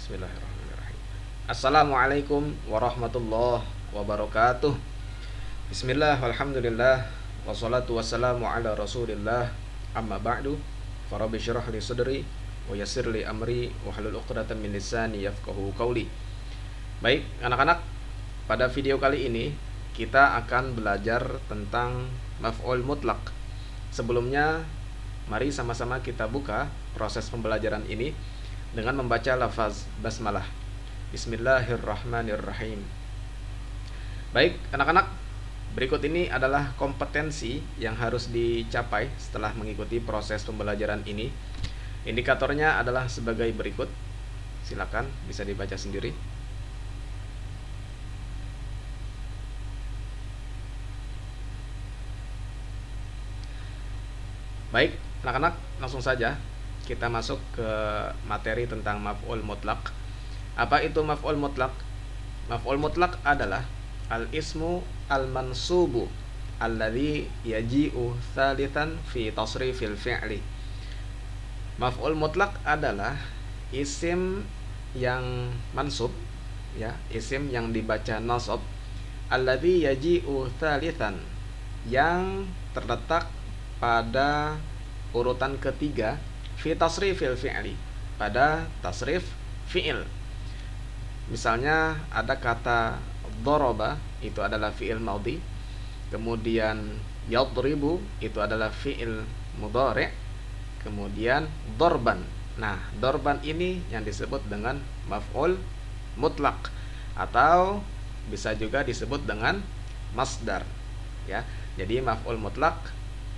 Bismillahirrahmanirrahim. Assalamualaikum warahmatullahi wabarakatuh. Bismillah, walhamdulillah, wassalatu wassalamu ala rasulillah. Amma ba'du, farabbi syrah li sadri wa yassir li amri wahlul 'uqdatam min lisani yafqahu qawli. Baik, anak-anak, pada video kali ini kita akan belajar tentang maf'ul mutlaq. Sebelumnya, mari sama-sama kita buka proses pembelajaran ini dengan membaca lafaz basmalah. Bismillahirrahmanirrahim. Baik, anak-anak, berikut ini adalah kompetensi yang harus dicapai setelah mengikuti proses pembelajaran ini. Indikatornya adalah sebagai berikut. Silakan bisa dibaca sendiri. Baik, anak-anak, langsung saja kita masuk ke materi tentang maf'ul mutlaq. Apa itu maf'ul mutlaq? Maf'ul mutlaq adalah al-ismu al-mansubu alladhi yaji'u thalithan fi tasrifil fi'li. Maf'ul mutlaq adalah isim yang mansub, ya, isim yang dibaca nasab, alladhi yaji'u thalithan, yang terletak pada urutan ketiga fi tasrifil fi'li, pada tasrif fi'il. Misalnya ada kata doroba, itu adalah fi'il maudhi. Kemudian yadribu, itu adalah fi'il mudhari'. Kemudian dorban. Nah, dorban ini yang disebut dengan maf'ul mutlaq, atau bisa juga disebut dengan masdar, ya. Jadi maf'ul mutlaq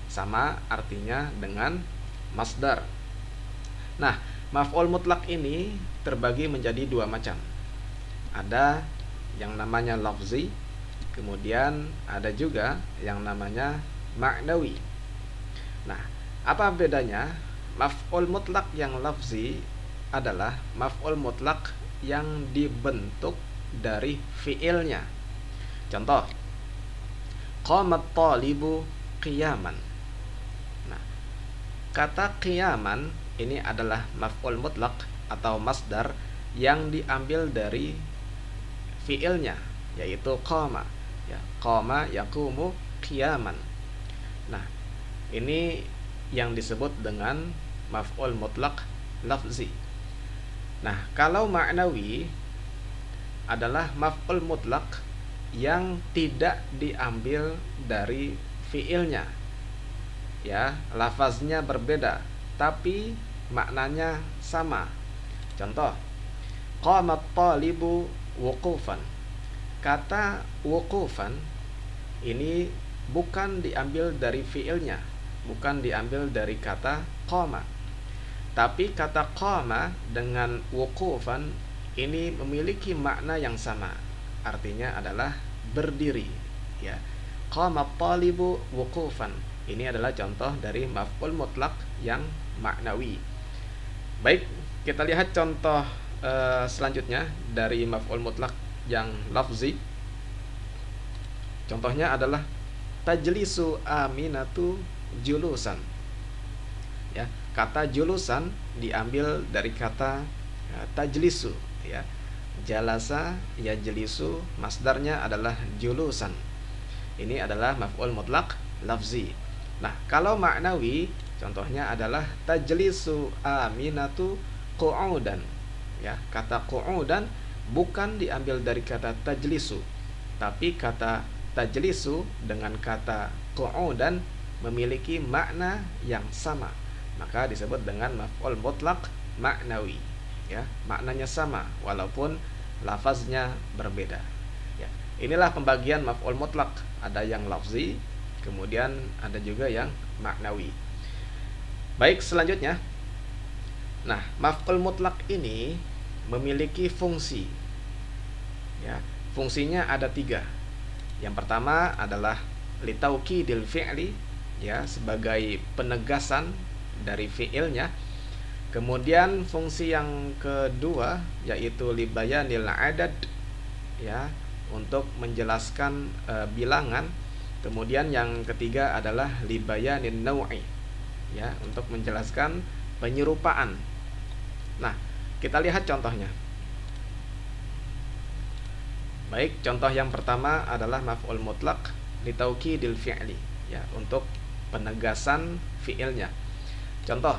sama artinya dengan masdar. Nah, maf'ul mutlaq ini terbagi menjadi dua macam. Ada yang namanya lafzi, kemudian ada juga yang namanya ma'nawi. Nah, apa bedanya? Maf'ul mutlaq yang lafzi adalah maf'ul mutlaq yang dibentuk dari fi'ilnya. Contoh, qamat talibu qiyaman. Nah, kata qiyaman ini adalah maf'ul mutlaq atau masdar yang diambil dari fi'ilnya, yaitu qama, ya, qama yaqumu qiyaman. Nah, ini yang disebut dengan maf'ul mutlaq lafzi. Nah, kalau ma'nawi adalah maf'ul mutlaq yang tidak diambil dari fi'ilnya, ya, lafaznya berbeda tapi maknanya sama. Contoh, qamat talibu wuqufan. Kata wuqufan ini bukan diambil dari fiilnya, bukan diambil dari kata qama. Tapi kata qama dengan wuqufan ini memiliki makna yang sama. Artinya adalah berdiri, ya. Qamat talibu wuqufan. Ini adalah contoh dari maf'ul mutlaq yang maknawi. Baik, kita lihat contoh selanjutnya dari maf'ul mutlaq yang lafzi. Contohnya adalah tajlisu aminatu julusan. Ya, kata julusan diambil dari kata tajlisu, ya. Jalasa yajlisu, masdarnya adalah julusan. Ini adalah maf'ul mutlaq lafzi. Nah, kalau maknawi contohnya adalah tajlisu aminatu qu'udan. Ya, kata qu'udan bukan diambil dari kata tajlisu, tapi kata tajlisu dengan kata qu'udan memiliki makna yang sama. Maka disebut dengan maf'ul mutlaq maknawi. Ya, maknanya sama walaupun lafaznya berbeda. Ya, inilah pembagian maf'ul mutlaq. Ada yang lafzi, kemudian ada juga yang maknawi. Baik, selanjutnya. Nah, maf'ul mutlaq ini memiliki fungsi. Ya, fungsinya ada 3. Yang pertama adalah litaukidil fi'li, ya, sebagai penegasan dari fi'ilnya. Kemudian fungsi yang kedua yaitu libayanil adad, ya, untuk menjelaskan bilangan. Kemudian yang ketiga adalah libayanin naw'i, ya, untuk menjelaskan penyerupaan. Nah, kita lihat contohnya. Baik, contoh yang pertama adalah maf'ul mutlaq litaukidil fi'li, ya, untuk penegasan fi'ilnya. Contoh,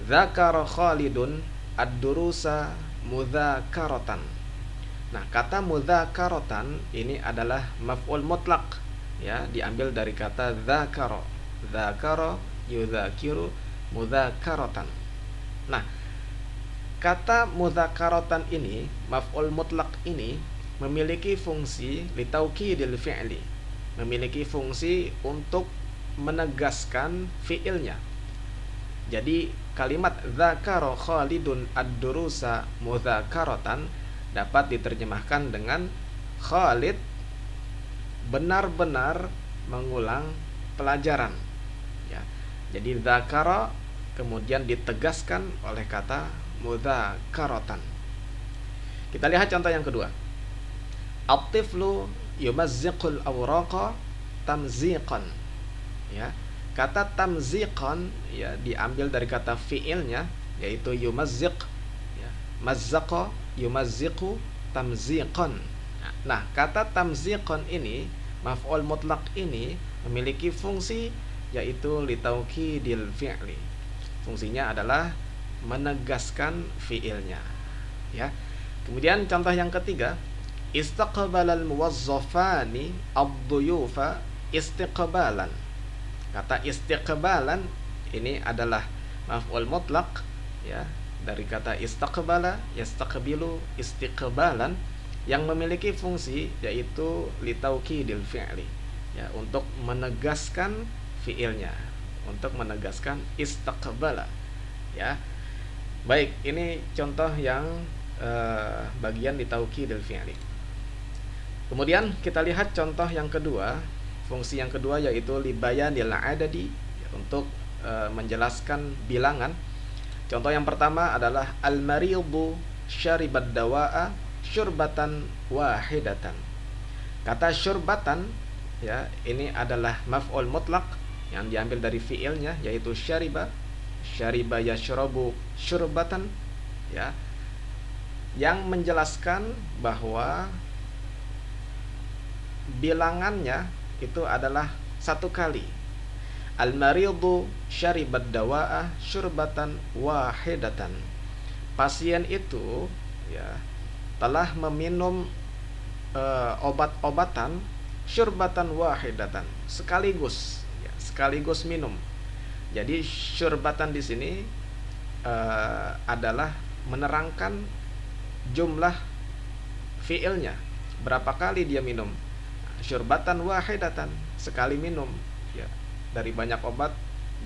dzakara Khalidun ad-durusa mudzakaratan. Nah, kata mudzakaratan ini adalah maf'ul mutlaq, ya, diambil dari kata dzakara. Dzakara yudzakiru mudzakaratan. Nah, kata mudzakaratan ini, maf'ul mutlaq ini memiliki fungsi litaukidil fi'li, memiliki fungsi untuk menegaskan fi'ilnya. Jadi kalimat dzakara Khalidun ad-durusa mudzakaratan dapat diterjemahkan dengan Khalid benar-benar mengulang pelajaran, ya. Jadi dzakara kemudian ditegaskan oleh kata mudzakaratan. Kita lihat contoh yang kedua. At-tiflu yumazziqul awraqa tamziqan, ya. Kata tamziqan, ya, diambil dari kata fiilnya yaitu yumazziq, ya. Mazzaqa yumazziqu tamziqan. Nah, kata tamziqan ini, maf'ul mutlaq ini memiliki fungsi yaitu litaukidil fi'li. Fungsinya adalah menegaskan fiilnya, ya. Kemudian contoh yang ketiga, istaqbalal muwazzafani ad-duyufa istiqbalan. Kata istiqbalan ini adalah maf'ul mutlaq, ya, dari kata istaqbala yastaqbilu istiqbalan, yang memiliki fungsi yaitu litaukidil fi'li, ya, untuk menegaskan fiilnya, untuk menegaskan istaqbala, ya. Baik, ini contoh yang bagian litaukidil fi'li. Kemudian kita lihat contoh yang kedua, fungsi yang kedua yaitu libayanil adadi, ya, untuk menjelaskan bilangan. Contoh yang pertama adalah al-maridu syaribad dawa'a syurbatan wahidatan. Kata syurbatan, ya, ini adalah maf'ul mutlaq yang diambil dari fiilnya yaitu syariba. Syariba yashrabu syurbatan, ya, yang menjelaskan bahwa bilangannya itu adalah satu kali. Al-maridu syaribad dawa'a syurbatan wahidatan. Pasien itu, ya, telah meminum obat-obatan syurbatan wahidatan, sekaligus, ya, sekaligus minum. Jadi syurbatan di sini adalah menerangkan jumlah fiilnya, berapa kali dia minum. Syurbatan wahidatan, sekali minum, ya, dari banyak obat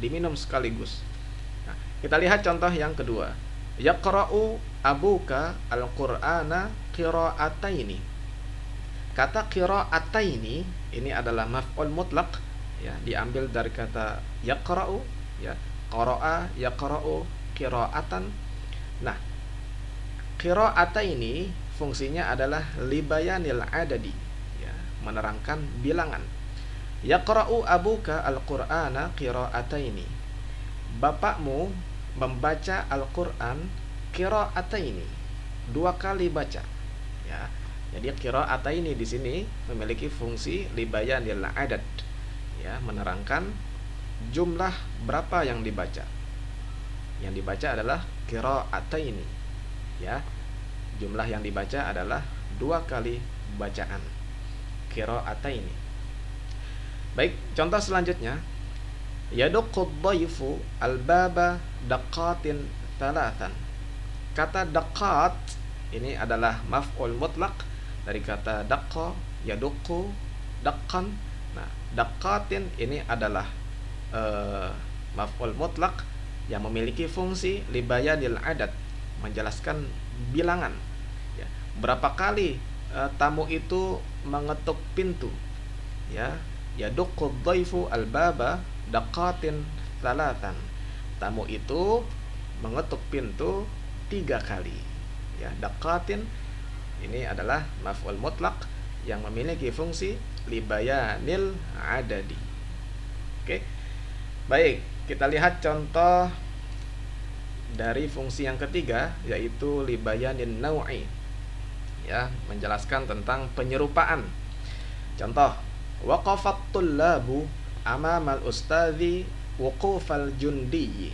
diminum sekaligus. Nah, kita lihat contoh yang kedua. Yaqra'u abuka al-Qur'ana qira'ataini. Kata qira'ataini ini adalah maf'ul mutlaq, ya, diambil dari kata yaqra'u, ya, qara'a yaqra'u qira'atan. Nah, qira'ataini fungsinya adalah libayanil adadi, ya, menerangkan bilangan. Yaqra'u abuka al-Qur'ana qira'ataini. Bapakmu membaca Al-Qur'an qira'ataini, dua kali baca, ya. Jadi qira'ataini di sini memiliki fungsi libayanil adad, ya, menerangkan jumlah berapa yang dibaca. Yang dibaca adalah qira'ataini, ya. Jumlah yang dibaca adalah dua kali bacaan, qira'ataini. Baik, contoh selanjutnya, yaduqqud dhaifu al-baba daqqatin thalathan. Kata daqqat ini adalah maf'ul mutlaq dari kata daqqa yaduqqu daqqan. Nah, daqqatin ini adalah maf'ul mutlaq yang memiliki fungsi libayanil adad, menjelaskan bilangan, ya. Berapa kali tamu itu mengetuk pintu, ya. Yaduqqud dhaifu al-baba daqqatin thalathan. Tamu itu mengetuk pintu 3 kali, ya. Daqqatin ini adalah maf'ul mutlaq yang memiliki fungsi libayanil adadi. Oke. Baik, kita lihat contoh dari fungsi yang ketiga yaitu libayanin nau'i, ya, menjelaskan tentang penyerupaan. Contoh, waqafat tullabu amamal ustadzi wuqufal jundi.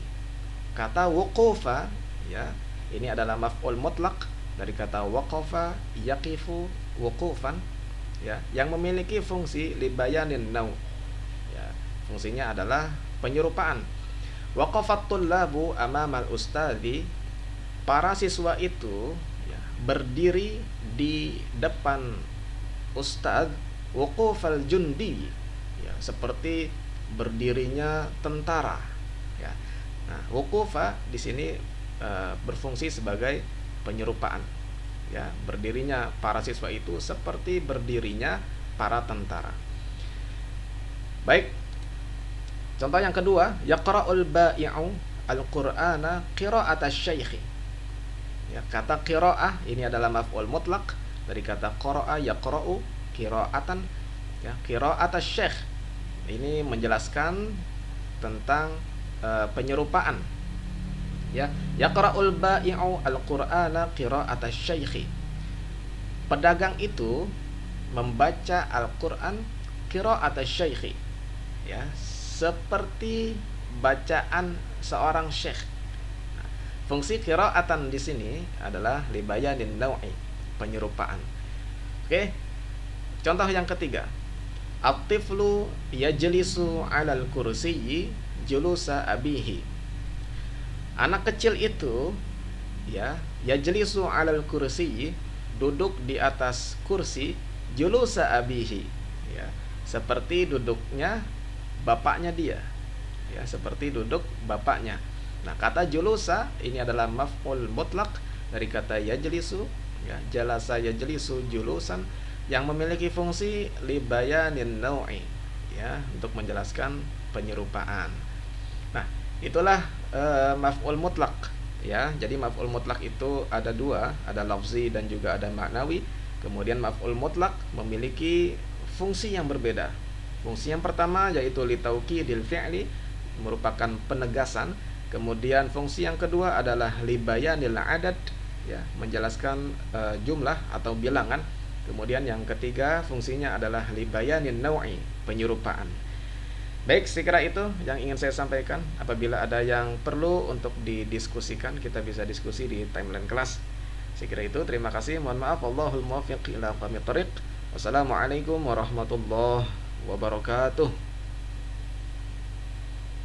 Kata wuqufa, ya, ini adalah maf'ul mutlaq dari kata waqafa yaqifu wuqufan, ya, yang memiliki fungsi libayanin nau. Ya, fungsinya adalah penyerupaan. Waqafat tullabu amamal ustadzi, para siswa itu, ya, berdiri di depan ustadz, wuqufal jundi, ya, seperti berdirinya tentara, ya. Nah, wuqufa di sini berfungsi sebagai penyerupaan, ya, berdirinya para siswa itu seperti berdirinya para tentara. Baik, contoh yang kedua, yaqra'ul ba'i'u al-Qur'ana qira'ata syaikhi. Ya, kata qira'ah ini adalah maf'ul mutlaq dari kata qara'a yaqra'u qira'atan, ya, qira'ata syaikh. Ini menjelaskan tentang penyerupaan, ya. Yaqra'ul ba'i'u al-Qur'ana qira'ata syaikhi. Pedagang itu membaca Al-Qur'an qira'ata syaikhi, ya, seperti bacaan seorang syekh. Nah, fungsi qira'atan di sini adalah libayanin nau'i, penyerupaan. Oke. Contoh yang ketiga, at-tiflu yajlisu 'alal kursiyyi julusa abihi. Anak kecil itu, ya, yajlisu 'alal kursiyyi, duduk di atas kursi, julusa abihi, ya, seperti duduknya bapaknya dia, ya, seperti duduk bapaknya. Nah, kata julusa ini adalah maf'ul mutlaq dari kata yajlisu, ya, jalasa yajlisu julusan, yang memiliki fungsi libayanin nau'i, ya, untuk menjelaskan penyerupaan. Nah, itulah maf'ul mutlaq, ya. Jadi maf'ul mutlaq itu ada dua, ada lafzi dan juga ada maknawi. Kemudian maf'ul mutlaq memiliki fungsi yang berbeda. Fungsi yang pertama yaitu litaukidil fi'li, merupakan penegasan. Kemudian fungsi yang kedua adalah libayanil adad, ya, menjelaskan jumlah atau bilangan. Kemudian yang ketiga fungsinya adalah libayanin nau'i, penyerupaan. Baik, sekira itu yang ingin saya sampaikan. Apabila ada yang perlu untuk didiskusikan, kita bisa diskusi di timeline kelas. Sekira itu, terima kasih. Mohon maaf, wallahul muwaffiq ila aqwamit thoriq. Wassalamualaikum warahmatullahi wabarakatuh.